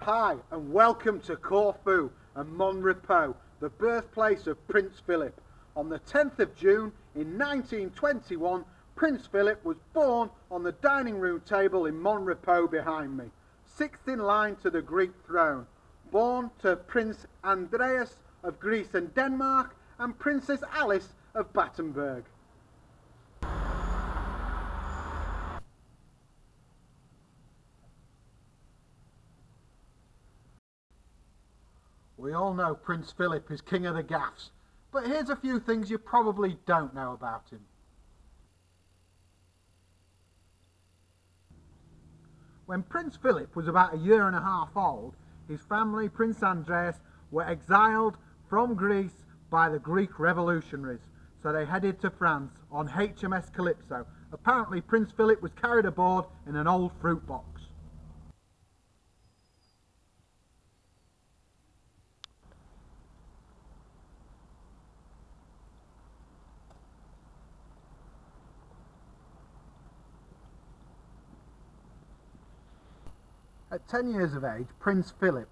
Hi and welcome to Corfu and Repos, the birthplace of Prince Philip. On the 10th of June in 1921, Prince Philip was born on the dining room table in Repos behind me, sixth in line to the Greek throne, born to Prince Andreas of Greece and Denmark and Princess Alice of Battenberg. We all know Prince Philip is king of the gaffs, but here's a few things you probably don't know about him. When Prince Philip was about a year and a half old, his family, Prince Andreas, were exiled from Greece by the Greek revolutionaries, so they headed to France on HMS Calypso. Apparently Prince Philip was carried aboard in an old fruit box. At 10 years of age, Prince Philip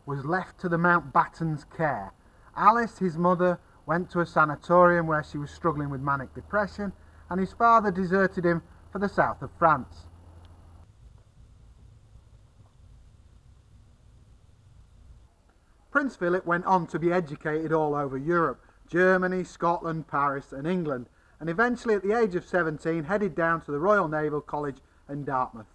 was left to the Mountbatten's care. Alice, his mother, went to a sanatorium where she was struggling with manic depression, and his father deserted him for the south of France. Prince Philip went on to be educated all over Europe, Germany, Scotland, Paris and England, and eventually at the age of 17 headed down to the Royal Naval College in Dartmouth.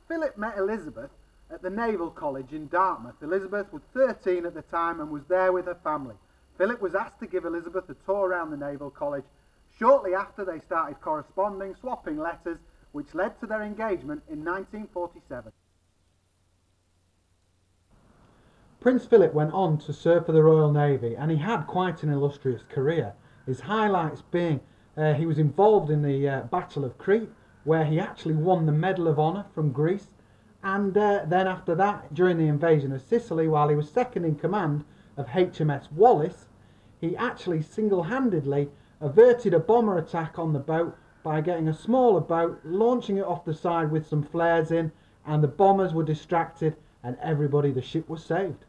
Philip met Elizabeth at the Naval College in Dartmouth. Elizabeth was 13 at the time and was there with her family. Philip was asked to give Elizabeth a tour around the Naval College. Shortly after, they started corresponding, swapping letters, which led to their engagement in 1947. Prince Philip went on to serve for the Royal Navy, and he had quite an illustrious career. His highlights being he was involved in the Battle of Crete, where he actually won the Medal of Honour from Greece, and then after that, during the invasion of Sicily, while he was second in command of HMS Wallace, he actually single-handedly averted a bomber attack on the boat by getting a smaller boat, launching it off the side with some flares in, and the bombers were distracted and the ship was saved.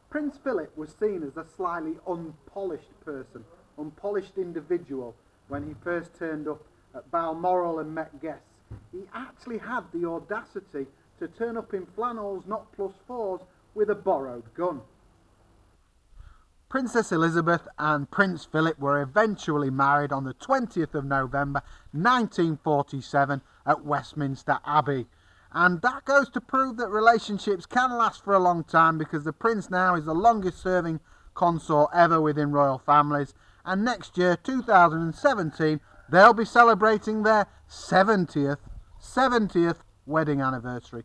Prince Philip was seen as a slightly unpolished person, unpolished individual when he first turned up at Balmoral and met guests. He actually had the audacity to turn up in flannels, not +4s, with a borrowed gun. Princess Elizabeth and Prince Philip were eventually married on the 20th of November 1947 at Westminster Abbey. And that goes to prove that relationships can last for a long time, because the Prince now is the longest serving consort ever within royal families. And next year, 2017, they'll be celebrating their 70th wedding anniversary.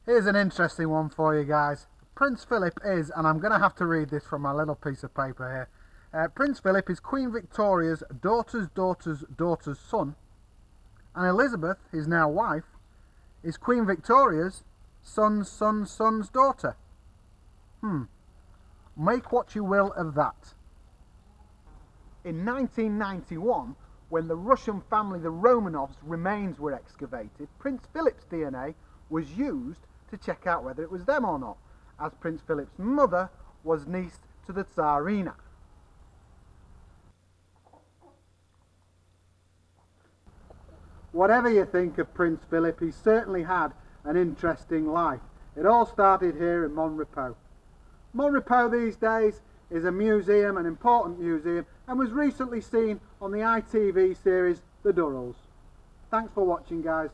Here's an interesting one for you guys. Prince Philip is, and I'm going to have to read this from my little piece of paper here. Prince Philip is Queen Victoria's daughter's son, and Elizabeth, his now wife, is Queen Victoria's son's daughter. Make what you will of that. In 1991, when the Russian family, the Romanovs' remains were excavated, Prince Philip's DNA was used to check out whether it was them or not, as Prince Philip's mother was niece to the Tsarina. Whatever you think of Prince Philip, he certainly had an interesting life. It all started here in Repos. Repos these days is a museum, an important museum, and was recently seen on the ITV series The Durrells. Thanks for watching, guys.